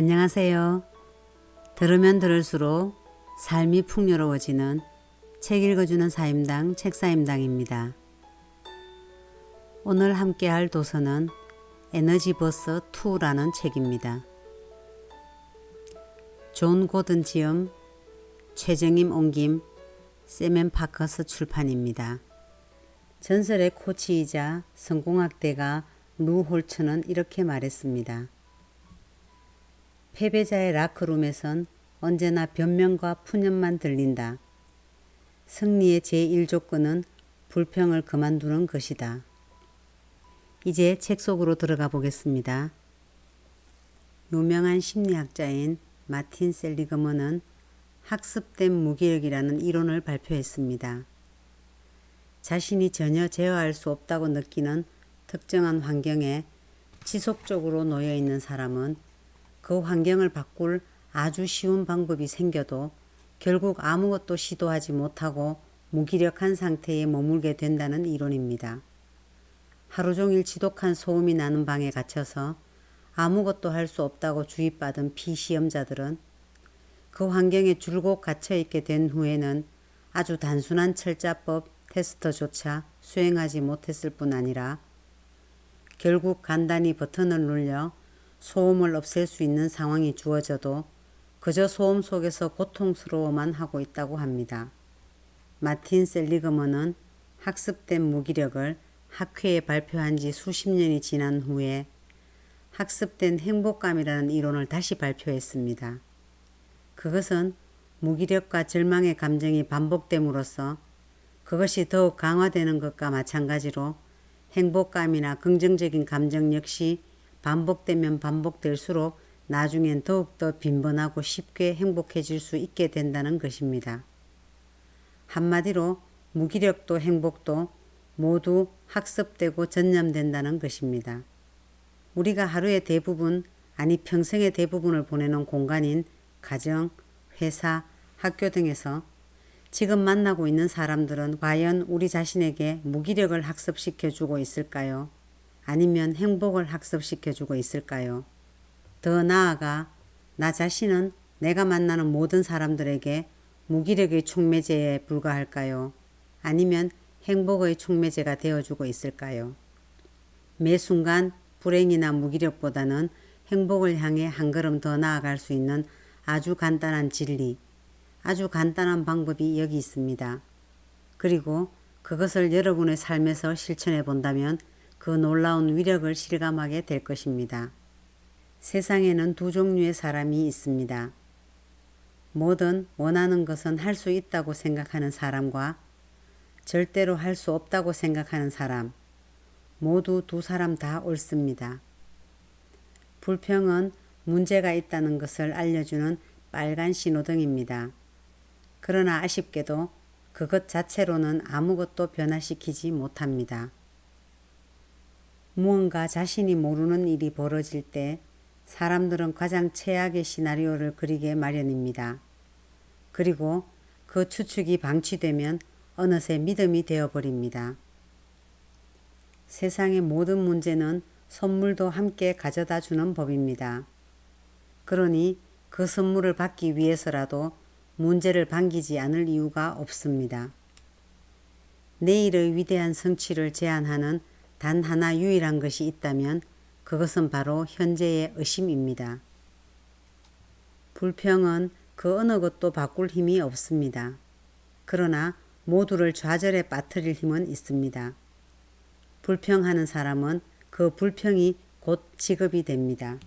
안녕하세요. 들으면 들을수록 삶이 풍요로워지는 책 읽어주는 사임당 책사임당입니다. 오늘 함께할 도서는 에너지버스 2라는 책입니다. 존 고든 지음, 최정임 옮김, 세멘파커스 출판입니다. 전설의 코치이자 성공학대가 루 홀츠는 이렇게 말했습니다. 패배자의 라커룸에선 언제나 변명과 푸념만 들린다. 승리의 제1조건은 불평을 그만두는 것이다. 이제 책 속으로 들어가 보겠습니다. 유명한 심리학자인 마틴 셀리그먼은 학습된 무기력이라는 이론을 발표했습니다. 자신이 전혀 제어할 수 없다고 느끼는 특정한 환경에 지속적으로 놓여 있는 사람은 그 환경을 바꿀 아주 쉬운 방법이 생겨도 결국 아무것도 시도하지 못하고 무기력한 상태에 머물게 된다는 이론입니다. 하루 종일 지독한 소음이 나는 방에 갇혀서 아무것도 할 수 없다고 주입받은 피시험자들은 그 환경에 줄곧 갇혀있게 된 후에는 아주 단순한 철자법 테스트조차 수행하지 못했을 뿐 아니라 결국 간단히 버튼을 눌려 소음을 없앨 수 있는 상황이 주어져도 그저 소음 속에서 고통스러워만 하고 있다고 합니다. 마틴 셀리그먼은 학습된 무기력을 학회에 발표한 지 수십 년이 지난 후에 학습된 행복감이라는 이론을 다시 발표했습니다. 그것은 무기력과 절망의 감정이 반복됨으로써 그것이 더욱 강화되는 것과 마찬가지로 행복감이나 긍정적인 감정 역시 반복되면 반복될수록 나중엔 더욱더 빈번하고 쉽게 행복해질 수 있게 된다는 것입니다. 한마디로 무기력도 행복도 모두 학습되고 전념된다는 것입니다. 우리가 하루의 대부분, 아니 평생의 대부분을 보내는 공간인 가정, 회사, 학교 등에서 지금 만나고 있는 사람들은 과연 우리 자신에게 무기력을 학습시켜주고 있을까요? 아니면 행복을 학습시켜주고 있을까요? 더 나아가 나 자신은 내가 만나는 모든 사람들에게 무기력의 촉매제에 불과할까요? 아니면 행복의 촉매제가 되어주고 있을까요? 매 순간 불행이나 무기력보다는 행복을 향해 한 걸음 더 나아갈 수 있는 아주 간단한 진리, 아주 간단한 방법이 여기 있습니다. 그리고 그것을 여러분의 삶에서 실천해 본다면 그 놀라운 위력을 실감하게 될 것입니다. 세상에는 두 종류의 사람이 있습니다. 뭐든 원하는 것은 할 수 있다고 생각하는 사람과 절대로 할 수 없다고 생각하는 사람, 모두 두 사람 다 옳습니다. 불평은 문제가 있다는 것을 알려주는 빨간 신호등입니다. 그러나 아쉽게도 그것 자체로는 아무것도 변화시키지 못합니다. 무언가 자신이 모르는 일이 벌어질 때 사람들은 가장 최악의 시나리오를 그리게 마련입니다. 그리고 그 추측이 방치되면 어느새 믿음이 되어버립니다. 세상의 모든 문제는 선물도 함께 가져다 주는 법입니다. 그러니 그 선물을 받기 위해서라도 문제를 반기지 않을 이유가 없습니다. 내일의 위대한 성취를 제한하는 단 하나 유일한 것이 있다면 그것은 바로 현재의 의심입니다. 불평은 그 어느 것도 바꿀 힘이 없습니다. 그러나 모두를 좌절에 빠뜨릴 힘은 있습니다. 불평하는 사람은 그 불평이 곧 직업이 됩니다.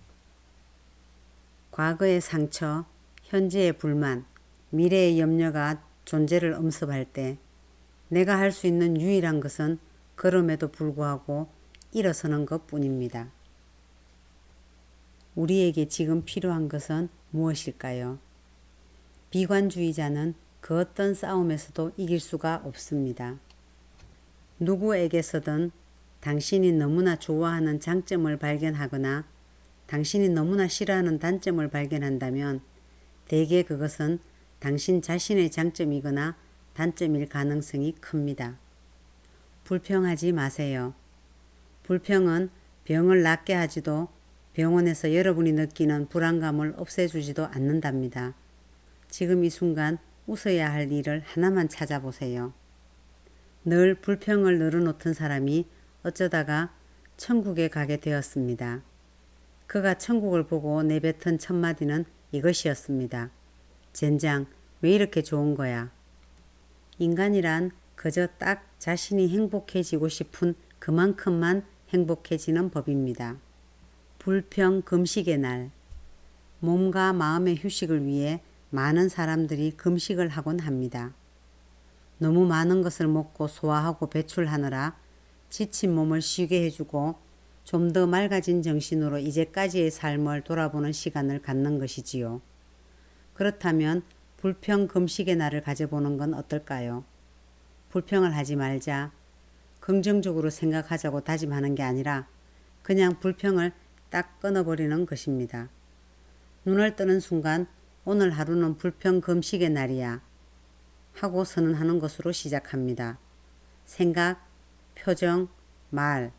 과거의 상처, 현재의 불만, 미래의 염려가 존재를 엄습할 때 내가 할 수 있는 유일한 것은 그럼에도 불구하고 일어서는 것뿐입니다. 우리에게 지금 필요한 것은 무엇일까요? 비관주의자는 그 어떤 싸움에서도 이길 수가 없습니다. 누구에게서든 당신이 너무나 좋아하는 장점을 발견하거나 당신이 너무나 싫어하는 단점을 발견한다면 대개 그것은 당신 자신의 장점이거나 단점일 가능성이 큽니다. 불평하지 마세요. 불평은 병을 낫게 하지도 병원에서 여러분이 느끼는 불안감을 없애주지도 않는답니다. 지금 이 순간 웃어야 할 일을 하나만 찾아보세요. 늘 불평을 늘어놓던 사람이 어쩌다가 천국에 가게 되었습니다. 그가 천국을 보고 내뱉은 첫마디는 이것이었습니다. 젠장, 왜 이렇게 좋은 거야? 인간이란 그저 딱 자신이 행복해지고 싶은 그만큼만 행복해지는 법입니다. 불평 금식의 날. 몸과 마음의 휴식을 위해 많은 사람들이 금식을 하곤 합니다. 너무 많은 것을 먹고 소화하고 배출하느라 지친 몸을 쉬게 해주고 좀 더 맑아진 정신으로 이제까지의 삶을 돌아보는 시간을 갖는 것이지요. 그렇다면 불평 금식의 날을 가져보는 건 어떨까요? 불평을 하지 말자, 긍정적으로 생각하자고 다짐하는 게 아니라 그냥 불평을 딱 끊어버리는 것입니다. 눈을 뜨는 순간 오늘 하루는 불평 금식의 날이야 하고 선언하는 것으로 시작합니다. 생각, 표정, 말,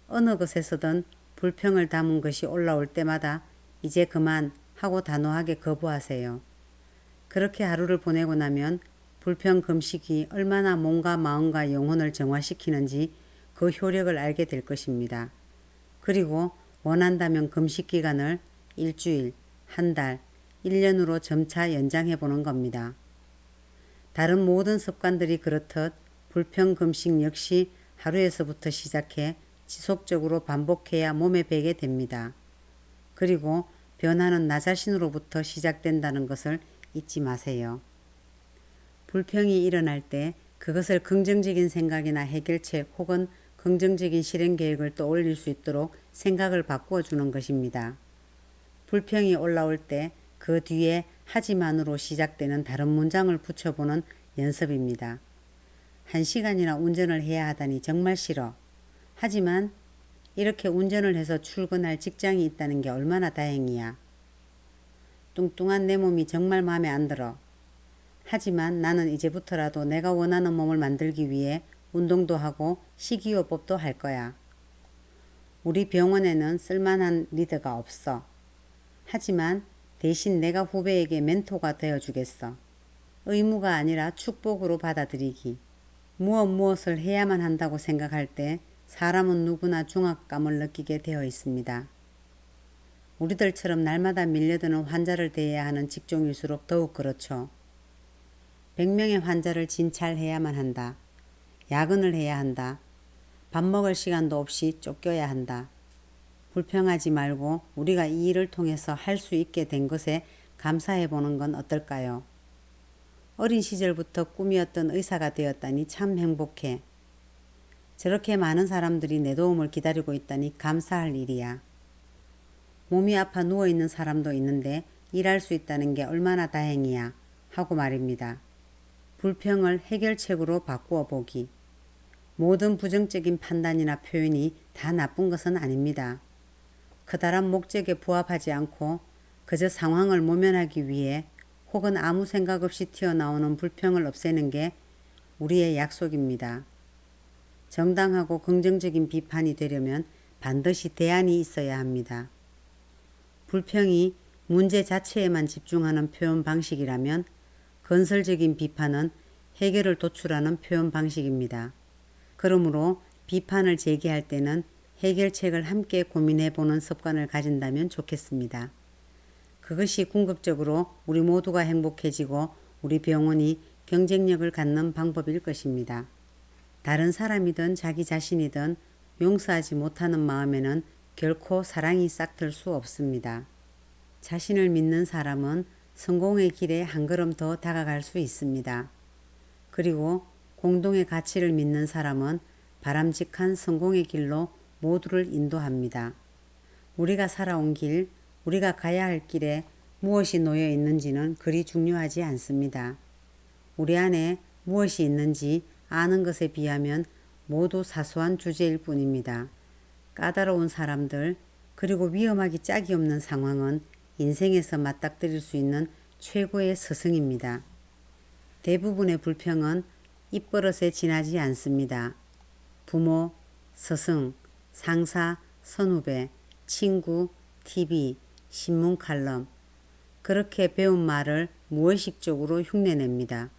어느 것에서든 불평을 담은 것이 올라올 때마다 이제 그만 하고 단호하게 거부하세요. 그렇게 하루를 보내고 나면 불평 금식이 얼마나 몸과 마음과 영혼을 정화시키는지 그 효력을 알게 될 것입니다. 그리고 원한다면 금식 기간을 일주일, 한 달, 1년으로 점차 연장해 보는 겁니다. 다른 모든 습관들이 그렇듯 불평 금식 역시 하루에서부터 시작해 지속적으로 반복해야 몸에 배게 됩니다. 그리고 변화는 나 자신으로부터 시작된다는 것을 잊지 마세요. 불평이 일어날 때 그것을 긍정적인 생각이나 해결책 혹은 긍정적인 실행 계획을 떠올릴 수 있도록 생각을 바꾸어 주는 것입니다. 불평이 올라올 때 그 뒤에 하지만으로 시작되는 다른 문장을 붙여보는 연습입니다. 1시간이나 운전을 해야 하다니 정말 싫어. 하지만 이렇게 운전을 해서 출근할 직장이 있다는 게 얼마나 다행이야. 뚱뚱한 내 몸이 정말 마음에 안 들어. 하지만 나는 이제부터라도 내가 원하는 몸을 만들기 위해 운동도 하고 식이요법도 할 거야. 우리 병원에는 쓸만한 리더가 없어. 하지만 대신 내가 후배에게 멘토가 되어주겠어. 의무가 아니라 축복으로 받아들이기. 무엇을 해야만 한다고 생각할 때 사람은 누구나 중압감을 느끼게 되어 있습니다. 우리들처럼 날마다 밀려드는 환자를 대해야 하는 직종일수록 더욱 그렇죠. 100명의 환자를 진찰해야만 한다. 야근을 해야 한다. 밥 먹을 시간도 없이 쫓겨야 한다. 불평하지 말고 우리가 이 일을 통해서 할 수 있게 된 것에 감사해 보는 건 어떨까요? 어린 시절부터 꿈이었던 의사가 되었다니 참 행복해. 저렇게 많은 사람들이 내 도움을 기다리고 있다니 감사할 일이야. 몸이 아파 누워있는 사람도 있는데 일할 수 있다는 게 얼마나 다행이야 하고 말입니다. 불평을 해결책으로 바꾸어 보기. 모든 부정적인 판단이나 표현이 다 나쁜 것은 아닙니다. 커다란 목적에 부합하지 않고 그저 상황을 모면하기 위해 혹은 아무 생각 없이 튀어나오는 불평을 없애는 게 우리의 약속입니다. 정당하고 긍정적인 비판이 되려면 반드시 대안이 있어야 합니다. 불평이 문제 자체에만 집중하는 표현 방식이라면 건설적인 비판은 해결을 도출하는 표현 방식입니다. 그러므로 비판을 제기할 때는 해결책을 함께 고민해 보는 습관을 가진다면 좋겠습니다. 그것이 궁극적으로 우리 모두가 행복해지고 우리 병원이 경쟁력을 갖는 방법일 것입니다. 다른 사람이든 자기 자신이든 용서하지 못하는 마음에는 결코 사랑이 싹틀 수 없습니다. 자신을 믿는 사람은 성공의 길에 한 걸음 더 다가갈 수 있습니다. 그리고 공동의 가치를 믿는 사람은 바람직한 성공의 길로 모두를 인도합니다. 우리가 살아온 길, 우리가 가야 할 길에 무엇이 놓여 있는지는 그리 중요하지 않습니다. 우리 안에 무엇이 있는지 아는 것에 비하면 모두 사소한 주제일 뿐입니다. 까다로운 사람들, 그리고 위험하기 짝이 없는 상황은 인생에서 맞닥뜨릴 수 있는 최고의 스승입니다. 대부분의 불평은 입버릇에 지나지 않습니다. 부모, 스승, 상사, 선후배, 친구, TV, 신문 칼럼, 그렇게 배운 말을 무의식적으로 흉내냅니다.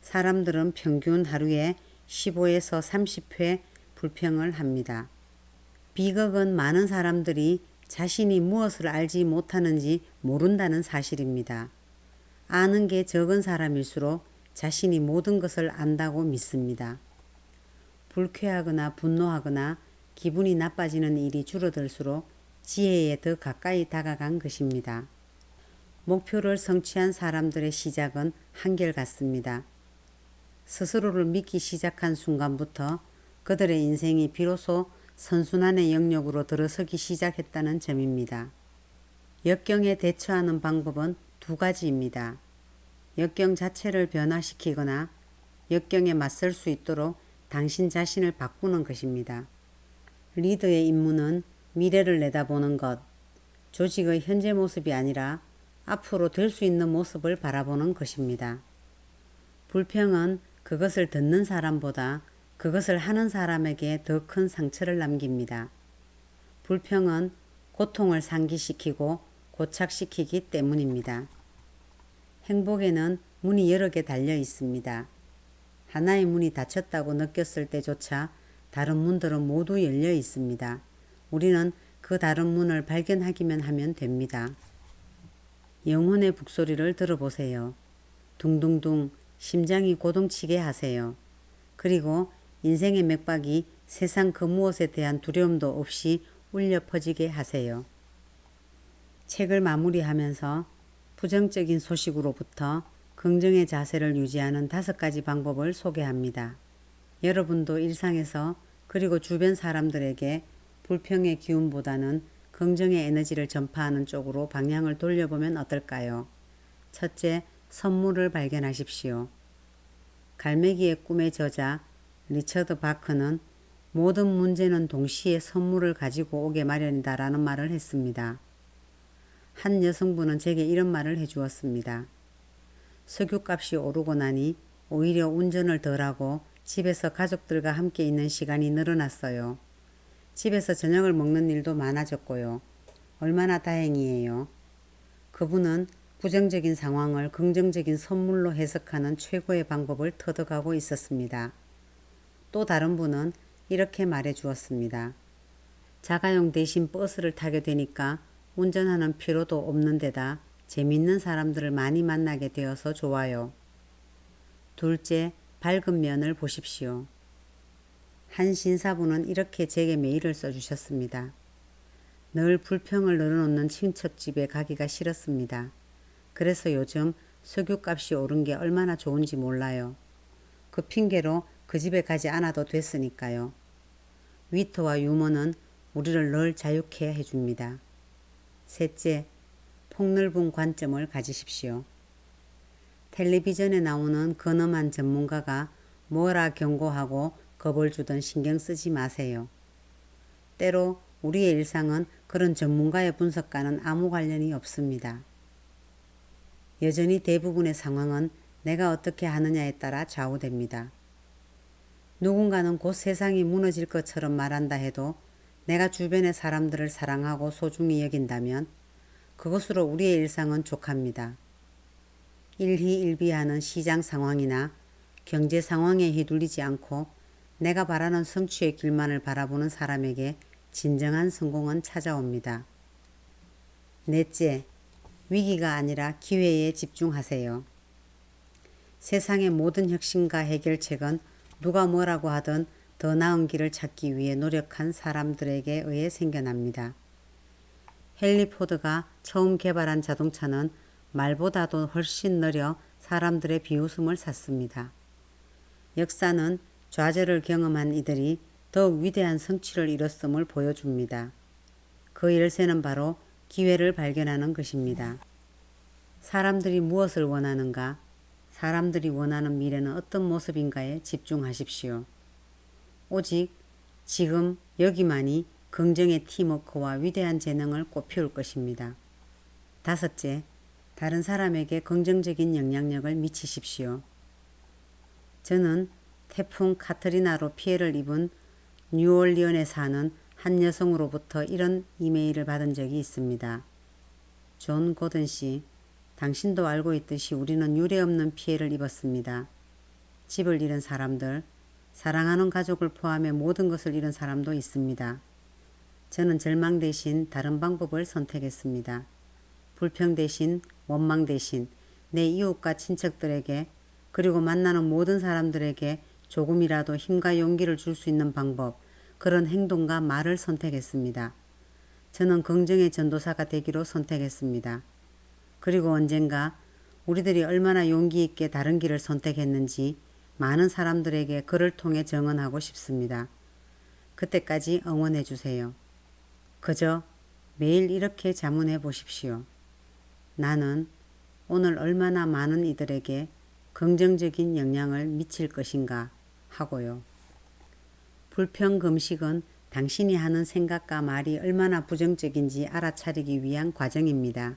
사람들은 평균 하루에 15에서 30회 불평을 합니다. 비극은 많은 사람들이 자신이 무엇을 알지 못하는지 모른다는 사실입니다. 아는 게 적은 사람일수록 자신이 모든 것을 안다고 믿습니다. 불쾌하거나 분노하거나 기분이 나빠지는 일이 줄어들수록 지혜에 더 가까이 다가간 것입니다. 목표를 성취한 사람들의 시작은 한결같습니다. 스스로를 믿기 시작한 순간부터 그들의 인생이 비로소 선순환의 영역으로 들어서기 시작했다는 점입니다. 역경에 대처하는 방법은 두 가지입니다. 역경 자체를 변화시키거나 역경에 맞설 수 있도록 당신 자신을 바꾸는 것입니다. 리더의 임무는 미래를 내다보는 것, 조직의 현재 모습이 아니라 앞으로 될 수 있는 모습을 바라보는 것입니다. 불평은 그것을 듣는 사람보다 그것을 하는 사람에게 더 큰 상처를 남깁니다. 불평은 고통을 상기시키고 고착시키기 때문입니다. 행복에는 문이 여러 개 달려 있습니다. 하나의 문이 닫혔다고 느꼈을 때조차 다른 문들은 모두 열려 있습니다. 우리는 그 다른 문을 발견하기만 하면 됩니다. 영혼의 북소리를 들어보세요. 둥둥둥 심장이 고동치게 하세요. 그리고 인생의 맥박이 세상 그 무엇에 대한 두려움도 없이 울려 퍼지게 하세요. 책을 마무리하면서 부정적인 소식으로부터 긍정의 자세를 유지하는 5가지 방법을 소개합니다. 여러분도 일상에서 그리고 주변 사람들에게 불평의 기운보다는 긍정의 에너지를 전파하는 쪽으로 방향을 돌려보면 어떨까요? 첫째, 선물을 발견하십시오. 갈매기의 꿈의 저자 리처드 바크는 모든 문제는 동시에 선물을 가지고 오게 마련이다라는 말을 했습니다. 한 여성분은 제게 이런 말을 해주었습니다. 석유값이 오르고 나니 오히려 운전을 덜하고 집에서 가족들과 함께 있는 시간이 늘어났어요. 집에서 저녁을 먹는 일도 많아졌고요. 얼마나 다행이에요. 그분은 부정적인 상황을 긍정적인 선물로 해석하는 최고의 방법을 터득하고 있었습니다. 또 다른 분은 이렇게 말해 주었습니다. 자가용 대신 버스를 타게 되니까 운전하는 필요도 없는 데다 재밌는 사람들을 많이 만나게 되어서 좋아요. 둘째, 밝은 면을 보십시오. 한 신사부는 이렇게 제게 메일을 써주셨습니다. 늘 불평을 늘어놓는 친척집에 가기가 싫었습니다. 그래서 요즘 석유값이 오른 게 얼마나 좋은지 몰라요. 그 핑계로 그 집에 가지 않아도 됐으니까요. 위트와 유머는 우리를 늘 자유케 해줍니다. 셋째, 폭넓은 관점을 가지십시오. 텔레비전에 나오는 근엄한 전문가가 뭐라 경고하고 겁을 주든 신경 쓰지 마세요. 때로 우리의 일상은 그런 전문가의 분석과는 아무 관련이 없습니다. 여전히 대부분의 상황은 내가 어떻게 하느냐에 따라 좌우됩니다. 누군가는 곧 세상이 무너질 것처럼 말한다 해도 내가 주변의 사람들을 사랑하고 소중히 여긴다면 그것으로 우리의 일상은 족합니다. 일희일비하는 시장 상황이나 경제 상황에 휘둘리지 않고 내가 바라는 성취의 길만을 바라보는 사람에게 진정한 성공은 찾아옵니다. 넷째, 위기가 아니라 기회에 집중하세요. 세상의 모든 혁신과 해결책은 누가 뭐라고 하든 더 나은 길을 찾기 위해 노력한 사람들에게 의해 생겨납니다. 헨리 포드가 처음 개발한 자동차는 말보다도 훨씬 느려 사람들의 비웃음을 샀습니다. 역사는 좌절을 경험한 이들이 더욱 위대한 성취를 이뤘음을 보여줍니다. 그 열쇠는 바로 기회를 발견하는 것입니다. 사람들이 무엇을 원하는가? 사람들이 원하는 미래는 어떤 모습인가에 집중하십시오. 오직 지금 여기만이 긍정의 팀워크와 위대한 재능을 꽃피울 것입니다. 다섯째, 다른 사람에게 긍정적인 영향력을 미치십시오. 저는 태풍 카트리나로 피해를 입은 뉴올리언에 사는 한 여성으로부터 이런 이메일을 받은 적이 있습니다. 존 고든 씨, 당신도 알고 있듯이 우리는 유례없는 피해를 입었습니다. 집을 잃은 사람들, 사랑하는 가족을 포함해 모든 것을 잃은 사람도 있습니다. 저는 절망 대신 다른 방법을 선택했습니다. 불평 대신 원망 대신 내 이웃과 친척들에게 그리고 만나는 모든 사람들에게 조금이라도 힘과 용기를 줄 수 있는 방법, 그런 행동과 말을 선택했습니다. 저는 긍정의 전도사가 되기로 선택했습니다. 그리고 언젠가 우리들이 얼마나 용기 있게 다른 길을 선택했는지 많은 사람들에게 그를 통해 증언하고 싶습니다. 그때까지 응원해 주세요. 그저 매일 이렇게 자문해 보십시오. 나는 오늘 얼마나 많은 이들에게 긍정적인 영향을 미칠 것인가 하고요. 불평금식은 당신이 하는 생각과 말이 얼마나 부정적인지 알아차리기 위한 과정입니다.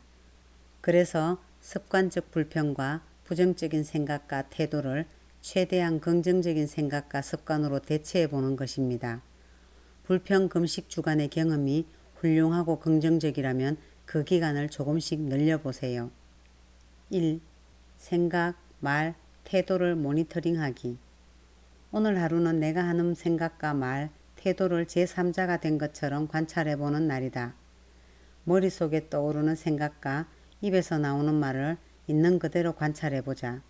그래서 습관적 불평과 부정적인 생각과 태도를 최대한 긍정적인 생각과 습관으로 대체해 보는 것입니다. 불평금식 주간의 경험이 훌륭하고 긍정적이라면 그 기간을 조금씩 늘려보세요. 1. 생각, 말, 태도를 모니터링하기. 오늘 하루는 내가 하는 생각과 말, 태도를 제3자가 된 것처럼 관찰해보는 날이다. 머릿속에 떠오르는 생각과 입에서 나오는 말을 있는 그대로 관찰해보자.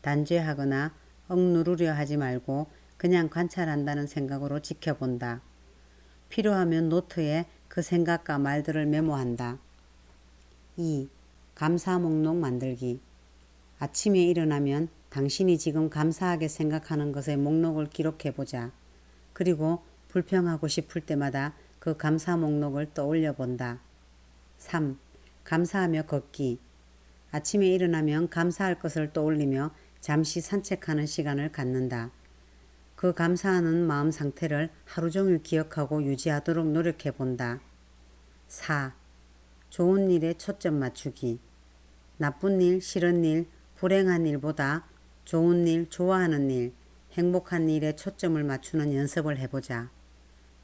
단죄하거나 억누르려 하지 말고 그냥 관찰한다는 생각으로 지켜본다. 필요하면 노트에 그 생각과 말들을 메모한다. 2. 감사 목록 만들기. 아침에 일어나면 당신이 지금 감사하게 생각하는 것의 목록을 기록해보자. 그리고 불평하고 싶을 때마다 그 감사 목록을 떠올려 본다. 3. 감사하며 걷기. 아침에 일어나면 감사할 것을 떠올리며 잠시 산책하는 시간을 갖는다. 그 감사하는 마음 상태를 하루 종일 기억하고 유지하도록 노력해 본다. 4. 좋은 일에 초점 맞추기. 나쁜 일, 싫은 일, 불행한 일보다 좋은 일, 좋아하는 일, 행복한 일에 초점을 맞추는 연습을 해보자.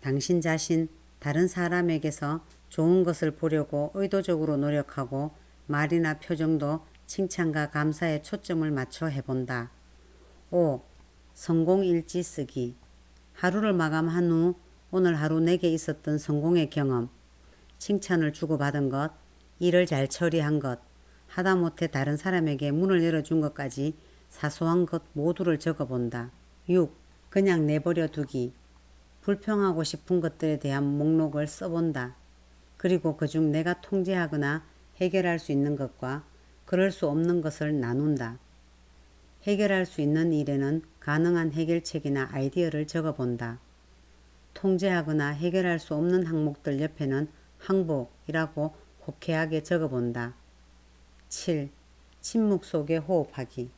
당신 자신, 다른 사람에게서 좋은 것을 보려고 의도적으로 노력하고 말이나 표정도 칭찬과 감사에 초점을 맞춰 해본다. 5. 성공일지 쓰기. 하루를 마감한 후 오늘 하루 내게 있었던 성공의 경험, 칭찬을 주고받은 것, 일을 잘 처리한 것, 하다못해 다른 사람에게 문을 열어준 것까지 사소한 것 모두를 적어본다. 6. 그냥 내버려 두기. 불평하고 싶은 것들에 대한 목록을 써본다. 그리고 그중 내가 통제하거나 해결할 수 있는 것과 그럴 수 없는 것을 나눈다. 해결할 수 있는 일에는 가능한 해결책이나 아이디어를 적어본다. 통제하거나 해결할 수 없는 항목들 옆에는 항복이라고 호쾌하게 적어본다. 7. 침묵 속에 호흡하기.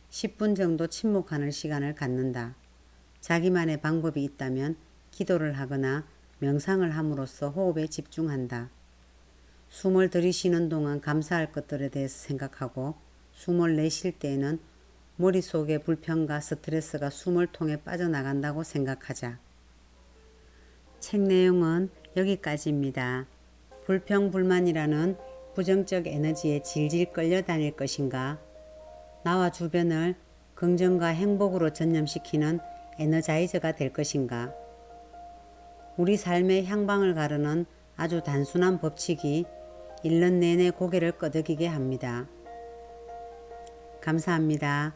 10분 정도 침묵하는 시간을 갖는다. 자기만의 방법이 있다면 기도를 하거나 명상을 함으로써 호흡에 집중한다. 숨을 들이쉬는 동안 감사할 것들에 대해서 생각하고 숨을 내쉴 때에는 머릿속의 불평과 스트레스가 숨을 통해 빠져나간다고 생각하자. 책 내용은 여기까지입니다. 불평불만이라는 부정적 에너지에 질질 끌려다닐 것인가? 나와 주변을 긍정과 행복으로 전념시키는 에너자이저가 될 것인가? 우리 삶의 향방을 가르는 아주 단순한 법칙이 1년 내내 고개를 끄덕이게 합니다. 감사합니다.